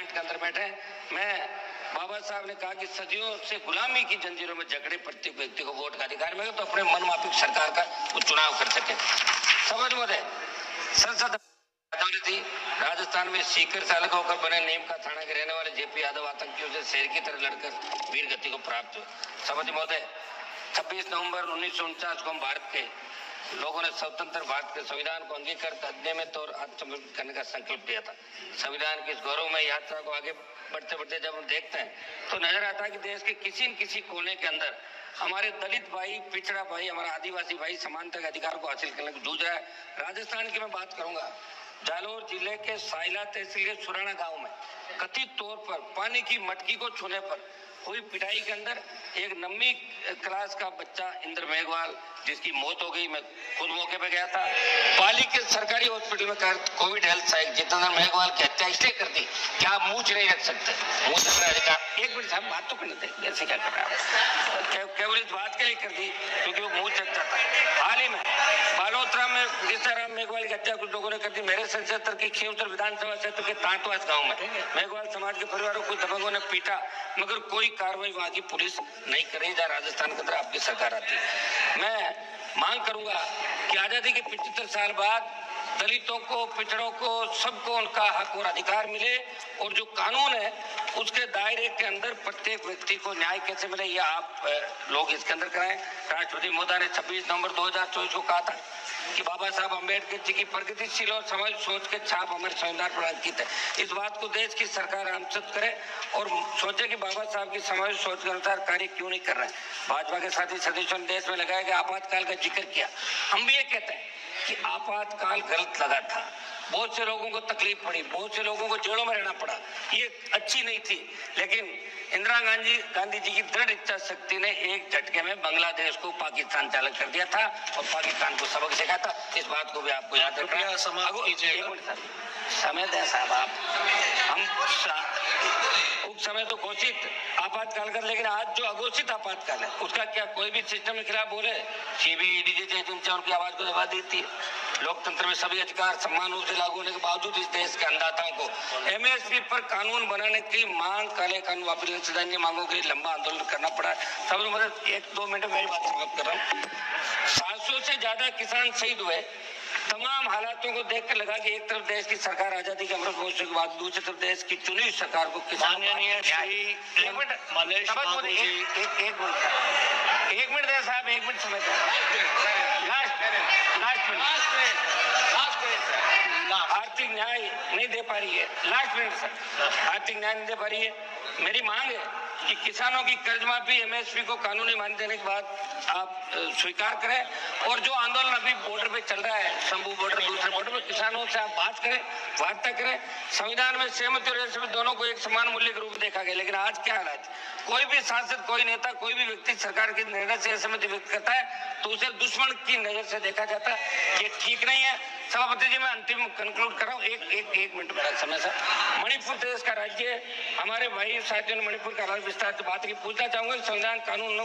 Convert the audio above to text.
Parliament के अंदर बैठे। मैं बाबा साहब ने कहा कि सदियों से गुलामी की जंजीरों में जकड़े प्रत्येक व्यक्ति को वोट का अधिकार मिले तो अपने मनमाफिक सरकार का वो चुनाव कर सके। समझ में संसद थी राजस्थान में सीकर से अलग होकर बने नीम का थाना के रहने वाले जेपी यादव आतंकियों से शेर की तरह लड़कर वीर गति को प्राप्त हुए। समझ महोदय 26 नवंबर 1949 को हम भारत के लोगों ने स्वतंत्र भारत के संविधान को अंगीकृत अधिनियमित और आत्मसमर्पित करने का संकल्प लिया था। संविधान की इस गौरवमय यात्रा को आगे बढ़ते बढ़ते जब हम देखते हैं तो नजर आता है कि देश के किसी न किसी कोने के अंदर हमारे दलित भाई, पिछड़ा भाई, हमारा आदिवासी भाई समानता के अधिकार को हासिल करने को जूझ रहा है। राजस्थान की मैं बात करूंगा, जालौर जिले के साइला तहसील के सुराना गांव में कथित तौर पर पानी की मटकी को छूने पर हुई पिटाई के अंदर एक 9वीं क्लास का बच्चा इंद्र मेघवाल जिसकी मौत हो गई। मैं खुद मौके पे गया था। पाली के सरकारी हॉस्पिटल में कोविड हेल्थ सहायक जितेंद्र मेघवाल की हत्या इसलिए कर दी कि आप मुंह नहीं रख सकते। मुंह रखने अधिकार, एक मिनट साहब बात तो करने दें, ऐसे क्या कर रहे हैं? केवल इस बात के लिए कर दी क्योंकि वो मुंह सकता था। हाल ही में बालोतरा में गिरजाराम मेघवाल की हत्या कुछ लोगों ने कर दी। मेरे संसद की खींवसर विधानसभा क्षेत्र के तांतवास गांव में मेघवाल समाज के परिवारों को दबंगों ने पीटा मगर कोई कार्रवाई वहां की पुलिस नहीं कर रही। जहाँ राजस्थान के अंदर आपकी सरकार आती है। मैं मांग करूंगा कि आजादी के 75 साल बाद दलितों को, पिछड़ों को, सबको उनका हक और अधिकार मिले और जो कानून है उसके दायरे के अंदर प्रत्येक व्यक्ति को न्याय कैसे मिले ये आप लोग इसके अंदर कराएं। राष्ट्रपति महोदय ने 26 नवंबर 2024 को कहा था कि बाबा साहब अम्बेडकर जी की प्रगतिशील और समाज सोच के छाप हमारे संविधान पर अंकित है। इस बात को देश की सरकार आमंत्रित करे और सोचे कि बाबा साहब की समाज सोच के अनुसार कार्य क्यों नहीं कर रहे हैं। भाजपा के साथी सदस्यों ने देश में लगाया गया आपातकाल का जिक्र किया। हम भी ये कहते हैं कि आपातकाल गलत लगा था, बहुत से लोगों को तकलीफ पड़ी, बहुत से लोगों को जेलों में रहना पड़ा, ये अच्छी नहीं थी। लेकिन इंदिरा गांधी जी की दृढ़ इच्छा शक्ति ने एक झटके में बांग्लादेश को पाकिस्तान चालक कर दिया था और पाकिस्तान को सबक सिखाया था। इस बात को भी आपको याद रखना है। समय दें साहब आप, हम उस समय तो घोषित आपातकाल कर, लेकिन आज जो अघोषित आपातकाल है उसका क्या कोई भी सिस्टम के खिलाफ बोले? सीबीआई, डीजीपी एजेंसियां उनकी आवाज को दबा देती है। लोकतंत्र में सभी अधिकार समान रूप से लागू होने के बावजूद इस देश के अन्नदाताओं को एमएसपी पर कानून बनाने की मांग, काले कानून वापसी सदैन्य मांगों के लिए लंबा आंदोलन करना पड़ा। सब मतलब 1-2 मिनट मेरी बात समाप्त कर रहा हूँ। 700 से ज्यादा किसान शहीद हुए। तमाम हालातों को देखकर लगा कि एक तरफ देश की सरकार आजादी के अमृत महोत्सव के बाद दूसरी तरफ देश की चुनी हुई सरकार को किसान एक मिनट दे साहब, 1 मिनट समय आर्थिक न्याय नहीं दे पा रही है। लास्ट मिनट सर, आर्थिक न्याय नहीं दे पा रही है। मेरी मांग है कि किसानों की कर्ज माफी, एमएसपी को कानूनी मान देने के बाद आप स्वीकार करें और जो आंदोलन अभी बॉर्डर पे चल रहा है, शंभू बॉर्डर, दूसरे बॉर्डर पे, किसानों से आप बात करें, वार्ता करें। संविधान में सहमति और असहमति दोनों को एक समान मूल्य के रूप में देखा गया, लेकिन आज क्या हालत? कोई भी सांसद, कोई नेता, कोई भी व्यक्ति सरकार के निर्णय से असहमति व्यक्त करता है तो उसे दुश्मन की नजर से देखा जाता है। ये ठीक नहीं है। सभापति जी, मैं अंतिम कंक्लूड कर रहा हूँ। एक मिनट मेरा समय सर। मणिपुर देश का राज्य, हमारे भाई साथियों ने मणिपुर का राज्य विस्तार से बात की। पूछना चाहूंगा संविधान कानून